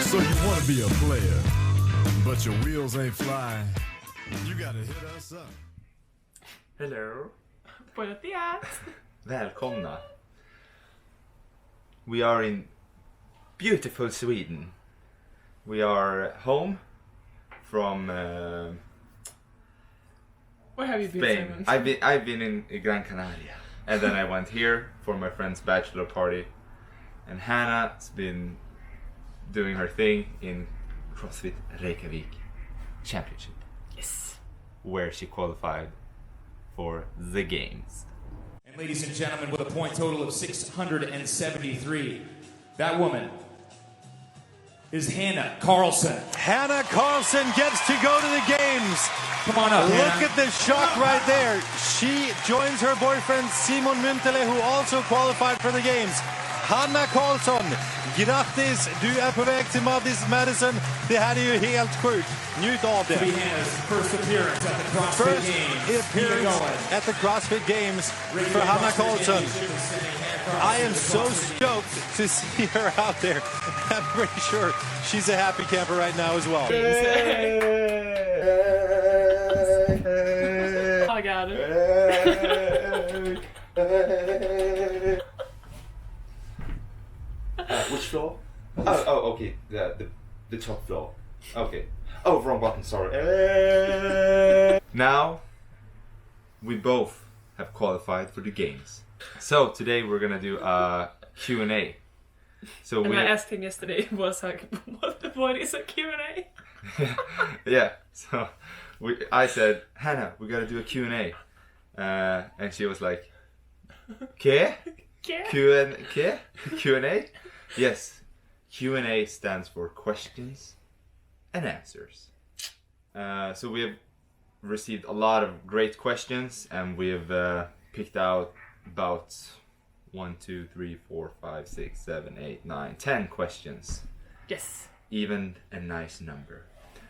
So you want to be a player, but your wheels ain't flying. You gotta hit us up. Hello. Buenos días. Välkomna. We are in beautiful Sweden. We are home from Where have you been, Spain. Simon? I've been in Gran Canaria, and then I went here for my friend's bachelor party, and Hannah's been doing her thing in Crossfit Reykjavik Championship. Yes. Where she qualified for the games. And ladies and gentlemen, with a point total of 673, that woman is Hanna Karlsson. Hanna Karlsson gets to go to the games. Come on up, Look Hanna. at this shot right there. She joins her boyfriend Simon Mäntylä, who also qualified for the games. Hanna Karlsson, grattis! Du är på väg till Madison. Det här är ju helt sjukt. Njut av To be det. Hanna's first appearance at the CrossFit First Games. Keep it appearance going. at the CrossFit Games for Hanna Karlsson. I am so stoked to see her out there. I'm pretty sure she's a happy camper right now as well. Oh god. Which floor? Oh, okay. The top floor. Okay. Oh, wrong button. Sorry. Now, we both have qualified for the games. So today we're gonna do a Q&A. So And we I asked him yesterday, was like, what is a Q&A? yeah. So I said, Hannah, we gotta do a Q&A, and she was like, "K? Q&A? Yes. Q&A stands for questions and answers. So we have received a lot of great questions, and we have picked out about 1, 2, 3, 4, 5, 6, 7, 8, 9, 10 questions. Yes. Even a nice number.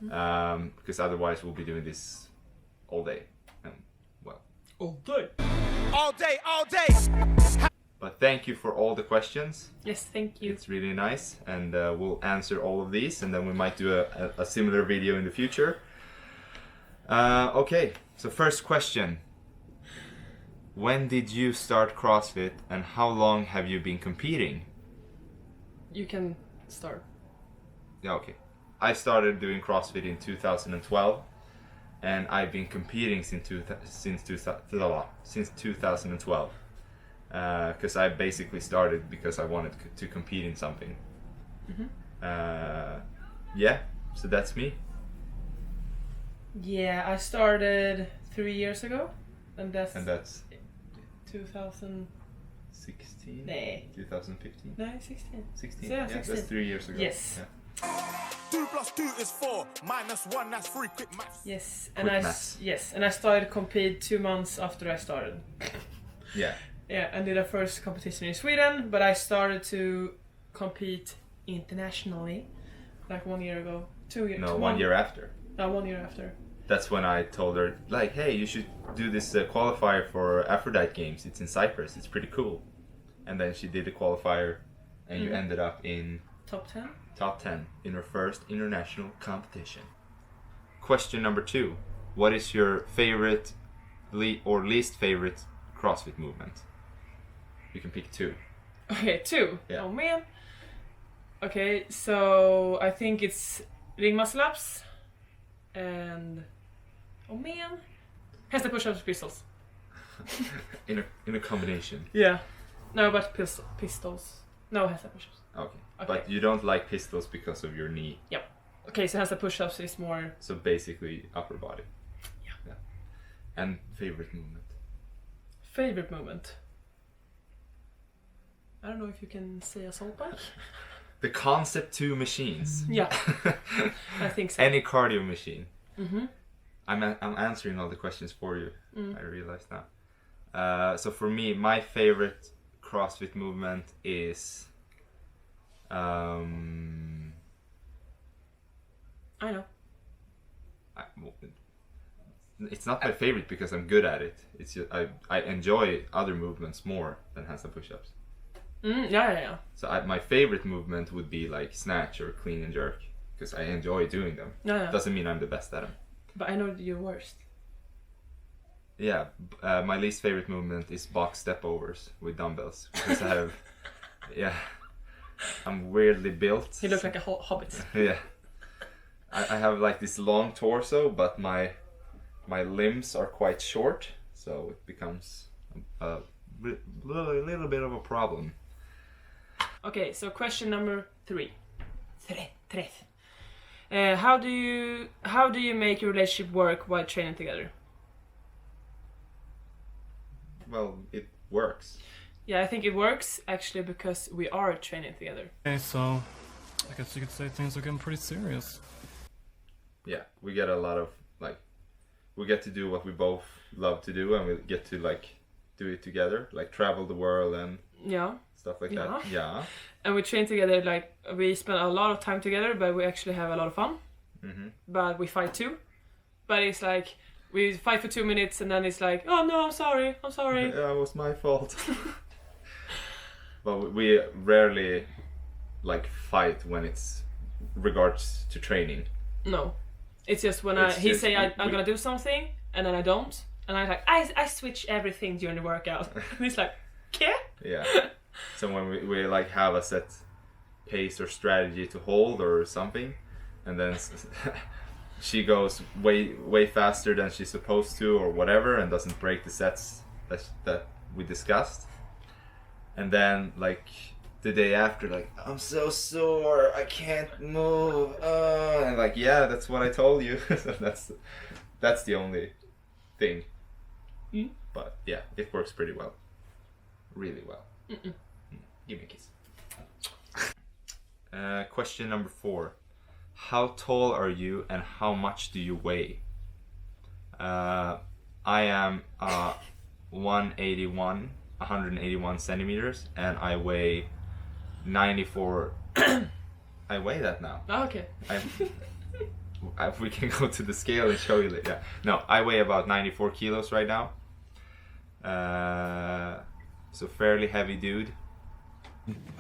Because otherwise we'll be doing this all day. And, well. All day. All day, all day. But thank you for all the questions. Yes, thank you. It's really nice, and we'll answer all of these, and then we might do a similar video in the future. Okay, so first question. When did you start CrossFit, and how long have you been competing? You can start. Yeah, okay. I started doing CrossFit in 2012, and I've been competing since 2012. Because I basically started because I wanted to compete in something. Yeah, so that's me. Yeah, I started 3 years ago. And that's 2000... 16? No. 2015? No, 16. 16? Yeah, Yeah, 16. that's 3 years ago. Yes. Yeah. 2 + 2 is 4, -1, that's 3, quick maths. Yes, Quick maths. and I started compete 2 months after I started. Yeah. Yeah, and did a first competition in Sweden, but I started to compete internationally like 1 year ago. 2 years. No, 1 year after. 1 year after. That's when I told her, like, hey, you should do this qualifier for Aphrodite Games. It's in Cyprus. It's pretty cool. And then she did the qualifier, and you ended up in Top 10? top 10 in her first international competition. Question number 2. What is your favorite or least favorite CrossFit movement? You can pick 2. Okay, 2. Yeah. Oh man. Okay, so I think it's ring muscle ups and oh man, handstand push-ups, pistols. in a combination. Yeah. No, but pistols. No handstand push-ups. Okay. Okay. But you don't like pistols because of your knee. Yep. Okay, so handstand push-ups is more. So basically upper body. Yeah. And favorite movement. Favorite moment. I don't know if you can say assault bike. The Concept 2 machines. Yeah, I think so. Any cardio machine. I'm answering all the questions for you. I realize now. So for me, my favorite CrossFit movement is I know. It's not my favorite because I'm good at it. It's just, I enjoy other movements more than handstand push-ups. Yeah. So my favorite movement would be like snatch or clean and jerk because I enjoy doing them. Yeah. Doesn't mean I'm the best at them. But I know you're worst. Yeah, my least favorite movement is box step overs with dumbbells because I have, I'm weirdly built. You look like a hobbit. Yeah, I have like this long torso, but my limbs are quite short, so it becomes a little bit of a problem. Okay, so question number 3. How do you make your relationship work while training together? Well, it works. Yeah, I think it works actually because we are training together. Okay, so I guess you could say things are getting pretty serious. Yeah, we get a lot of we get to do what we both love to do, and we get to do it together, like travel the world and stuff like that. Yeah. And we train together, like we spend a lot of time together, but we actually have a lot of fun. Mm-hmm. But we fight too. But it's like we fight for 2 minutes and then it's like, oh no, I'm sorry. Yeah, it was my fault. But we rarely fight when it's regards to training. No, it's just when he say I'm gonna do something and then I don't, and I'm like I switch everything during the workout. And he's like, Yeah. So when we have a set pace or strategy to hold or something, and then she goes way faster than she's supposed to or whatever, and doesn't break the sets that we discussed, and then the day after, I'm so sore, I can't move, and yeah, that's what I told you. So that's the only thing. But yeah, it works pretty well, really well. Give me a kiss. Question number 4. How tall are you and how much do you weigh? I am 181 centimeters, and I weigh 94. I weigh that now. oh, okay. We can go to the scale and show you that. Yeah. No, I weigh about 94 kilos right now. So fairly heavy dude.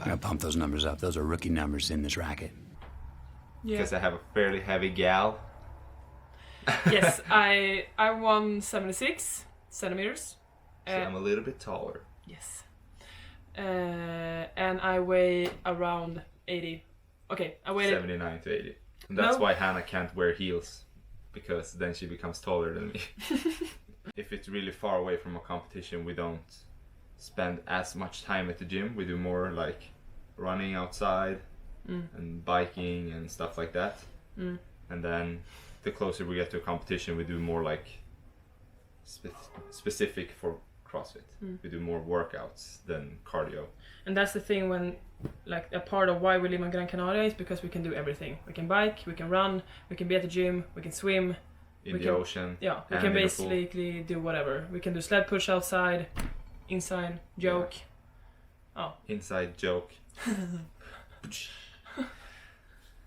I gotta pump those numbers up. Those are rookie numbers in this racket. Because I have a fairly heavy gal. Yes, I'm 176 centimeters. So I'm a little bit taller. Yes. And I weigh around 80. Okay, I weigh 79 to 80. And that's why Hannah can't wear heels, because then she becomes taller than me. If it's really far away from a competition, we don't spend as much time at the gym. We do more running outside and biking and stuff like that. And then the closer we get to a competition, we do more specific for CrossFit. We do more workouts than cardio. And that's the thing when a part of why we live in Gran Canaria is because we can do everything. We can bike, we can run, we can be at the gym, we can swim. In the ocean. Yeah, we can basically do whatever. We can do sled push outside, inside, joke. Yeah. Oh. Inside joke.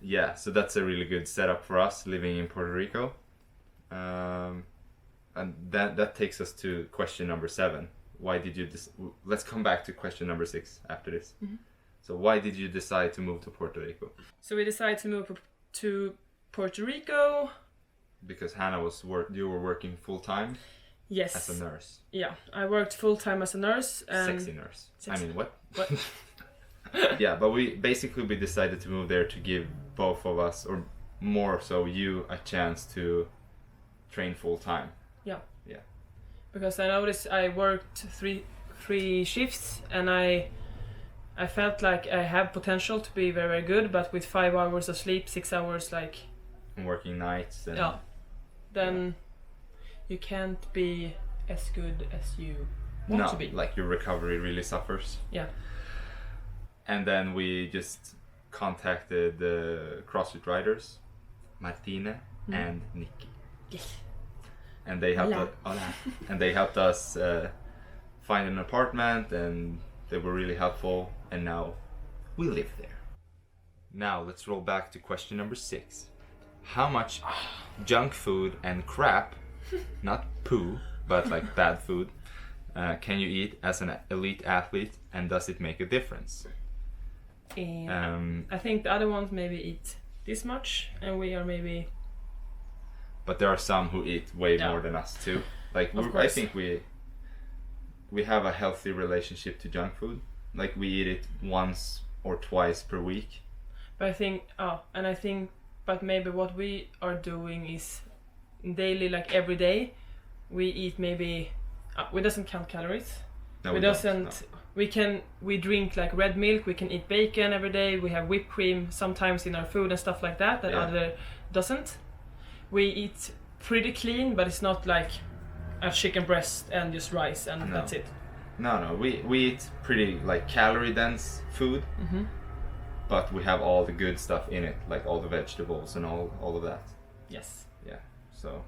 Yeah, so that's a really good setup for us living in Puerto Rico. And that takes us to question number 7. Why did you let's come back to question number 6 after this. So why did you decide to move to Puerto Rico? So we decided to move to Puerto Rico because Hannah you were working full time. Yes. As a nurse. Yeah, I worked full time as a nurse. Sexy nurse. I mean, what? Yeah, but we decided to move there to give both of us, or more so you, a chance to train full time. Yeah. Yeah. Because I noticed I worked three shifts, and I felt like I have potential to be very, very good, but with 5 hours of sleep, 6 hours and working nights. And, then you can't be as good as you want to be. Your recovery really suffers. Yeah. And then we just contacted the CrossFit riders, Martina and Nikki. Yes. And they helped us find an apartment, and they were really helpful, and now we live there. Now let's roll back to question number 6. How much junk food and crap, not poo, but bad food, Can you eat as an elite athlete, and does it make a difference? And I think the other ones maybe eat this much, and we are maybe. But there are some who eat way more than us too. Like I think we have a healthy relationship to junk food. Like we eat it once or twice per week. But I think, but maybe what we are doing is daily, like every day, we eat maybe. We doesn't count calories. No, we doesn't. No. We drink like red milk. We can eat bacon every day. We have whipped cream sometimes in our food and stuff like that. Other doesn't. We eat pretty clean, but it's not like a chicken breast and just rice and that's it. No. We eat pretty like calorie dense food, but we have all the good stuff in it, like all the vegetables and all of that. Yes. Yeah. So,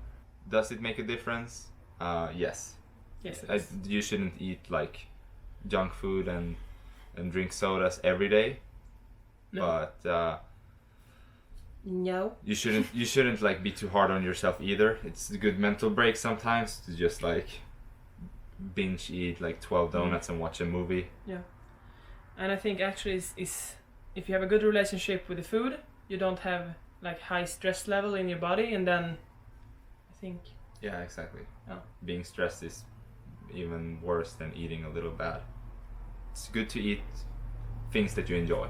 does it make a difference? Yes. Yes. You shouldn't eat like junk food and drink sodas every day. No. But no. You shouldn't like be too hard on yourself either. It's a good mental break sometimes to just like binge eat like 12 donuts and watch a movie. Yeah. And I think actually is if you have a good relationship with the food, you don't have like high stress level in your body, and then I think. Yeah, exactly. Oh. Being stressed is even worse than eating a little bad. It's good to eat things that you enjoy.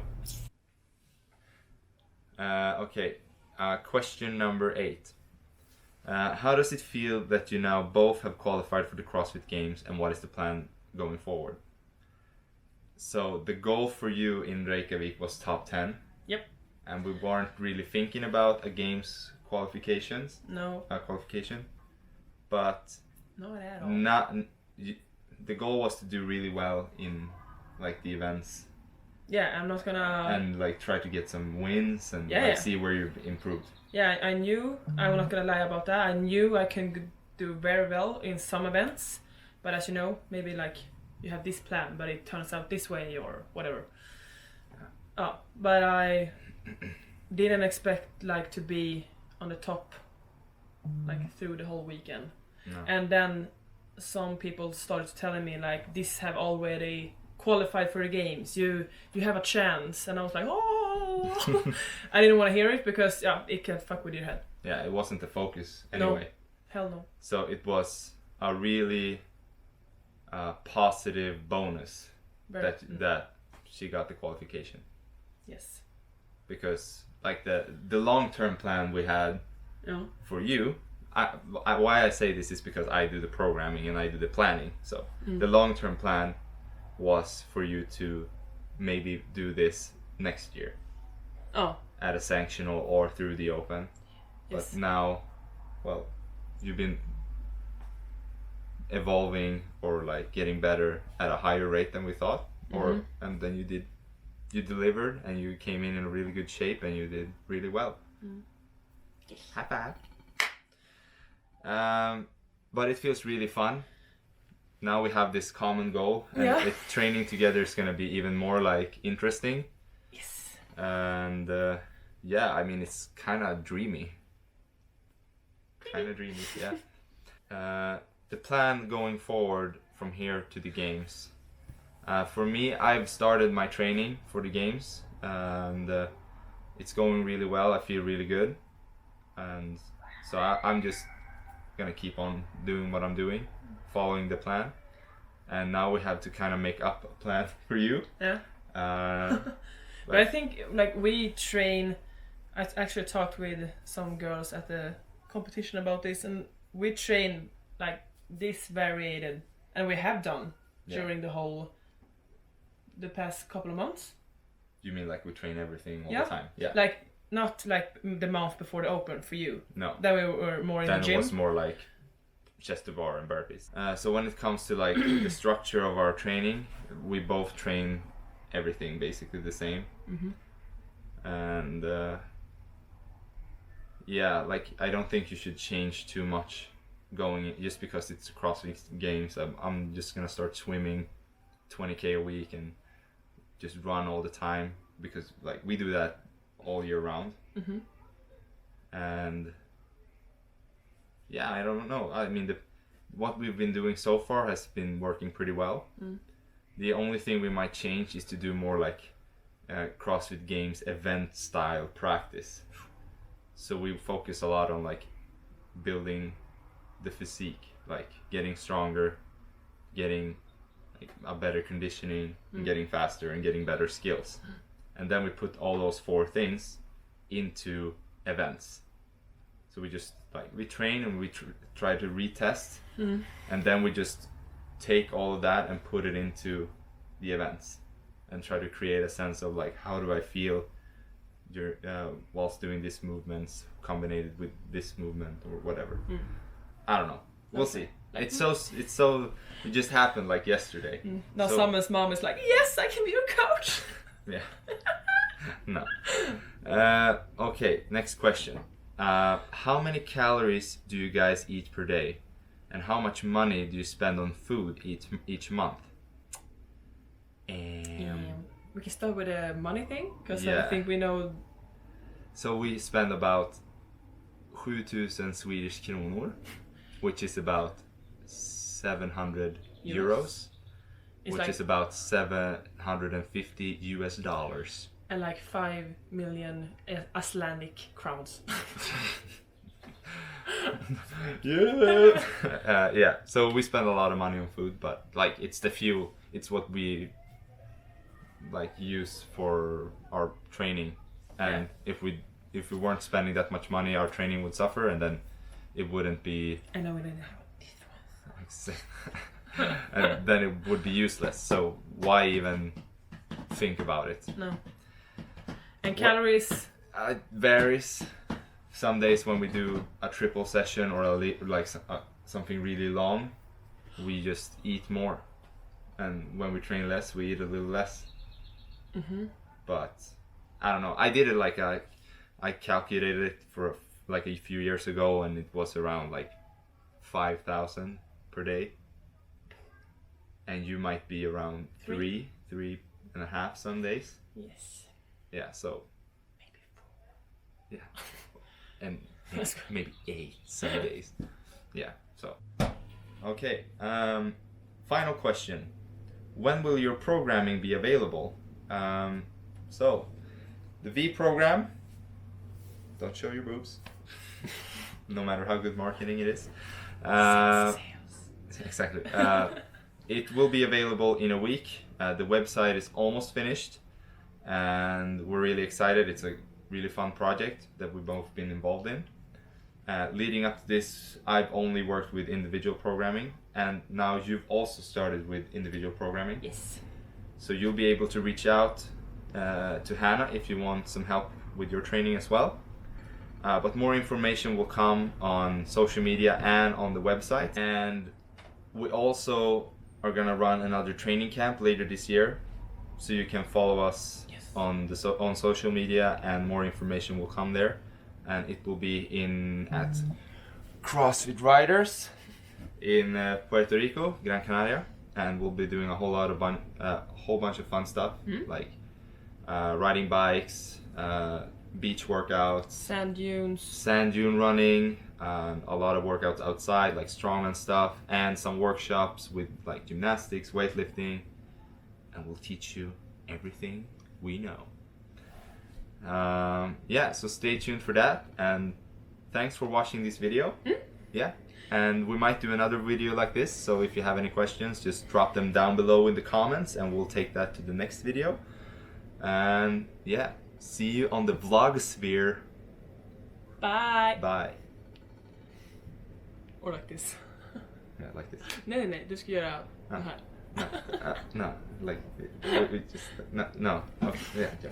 Okay, question number 8. How does it feel that you now both have qualified for the CrossFit Games, and what is the plan going forward? So the goal for you in Reykjavik was top 10. Yep. And we weren't really thinking about a games qualification. But not at all. The goal was to do really well in like the events. Yeah, I'm not gonna. And like try to get some wins and see where you've improved. Yeah, I knew. I'm not gonna lie about that. I knew I can do very well in some events, but as you know, maybe like you have this plan, but it turns out this way or whatever. But I didn't expect like to be on the top, like through the whole weekend. No. And then some people started telling me like, this have already qualified for the games, you have a chance, and I was like, oh. I didn't want to hear it because it can fuck with your head. Yeah, it wasn't the focus anyway. No, hell no. So it was a really positive bonus that she got the qualification. Yes. Because like the long-term plan we had for you, why I say this is because I do the programming and I do the planning. So the long-term plan was for you to maybe do this next year. At a sanctional or through the open. Yes. But now, well, you've been evolving or like getting better at a higher rate than we thought, and then you delivered and you came in a really good shape and you did really well. High five. But it feels really fun. Now we have this common goal, and training together is gonna be even more like interesting. Yes. And I mean it's kind of dreamy. The plan going forward from here to the games. For me, I've started my training for the games, and it's going really well. I feel really good, and so I'm just gonna keep on doing what I'm doing, following the plan. And now we have to kind of make up a plan for you. Yeah. But I think like we train. I actually talked with some girls at the competition about this, and we train like this variated, and we have done during the past couple of months. You mean like we train everything all the time? Yeah. Like not like the month before the open for you. No. Then we were more in the gym. Then it was more like chest to bar and burpees. So when it comes to like the structure of our training, we both train everything basically the same. And like I don't think you should change too much going just because it's CrossFit Games. I'm just gonna start swimming 20k a week and just run all the time, because like we do that all year round. And I don't know, I mean what we've been doing so far has been working pretty well. The only thing we might change is to do more like CrossFit Games event style practice. So we focus a lot on like building the physique, like getting stronger, getting like a better conditioning, and getting faster and getting better skills. And then we put all those 4 things into events. So we just like we train and we try to retest, and then we just take all of that and put it into the events and try to create a sense of like, how do I feel whilst doing these movements combined with this movement or whatever. I don't know. We'll see. It's so it just happened like yesterday. Now so, Summer's mom is like, yes, I can be your coach. Yeah. No. Okay, next question. How many calories do you guys eat per day? And how much money do you spend on food each month? We can start with a money thing, because Yeah. I think we know. So we spend about 7,000 Swedish kronor, which is about 700 euros, It's which like, is about 750 US dollars. and like 5 million Icelandic crowns. Yeah. Yeah. So we spend a lot of money on food, but like it's the fuel. It's what we like use for our training. And if we weren't spending that much money, our training would suffer, and then it wouldn't be. I know we didn't have these ones. And then it would be useless. So why even think about it? No. And calories. It varies. Some days when we do a triple session or something really long, we just eat more, and when we train less, we eat a little less. But I don't know. I did it like I calculated it for like a few years ago, and it was around like 5,000 per day, and you might be around 3.5 some days. Yes. Yeah. So. Maybe 4. Yeah. And maybe 8 some days. Yeah, so. Okay, final question. When will your programming be available? So, the V program, don't show your boobs, no matter how good marketing it is. Exactly. It will be available in a week. The website is almost finished, and we're really excited. It's a really fun project that we've both been involved in. Leading up to this, I've only worked with individual programming, and now you've also started with individual programming. Yes. So you'll be able to reach out to Hannah if you want some help with your training as well. But more information will come on social media and on the website. And we also are gonna run another training camp later this year, so you can follow us on social media, and more information will come there. And it will be at CrossFit Riders in Puerto Rico, Gran Canaria, and we'll be doing a whole bunch of fun stuff like riding bikes, beach workouts, sand dune running, a lot of workouts outside like strongman stuff, and some workshops with like gymnastics, weightlifting, and we'll teach you everything we know. Yeah, so stay tuned for that, and thanks for watching this video. Yeah, and we might do another video like this, so if you have any questions, just drop them down below in the comments, and we'll take that to the next video. And yeah, see you on the vlog sphere. Bye. Bye. Or like this. Yeah, like this. Nej, du ska göra den här. No, like we just no. Okay, yeah.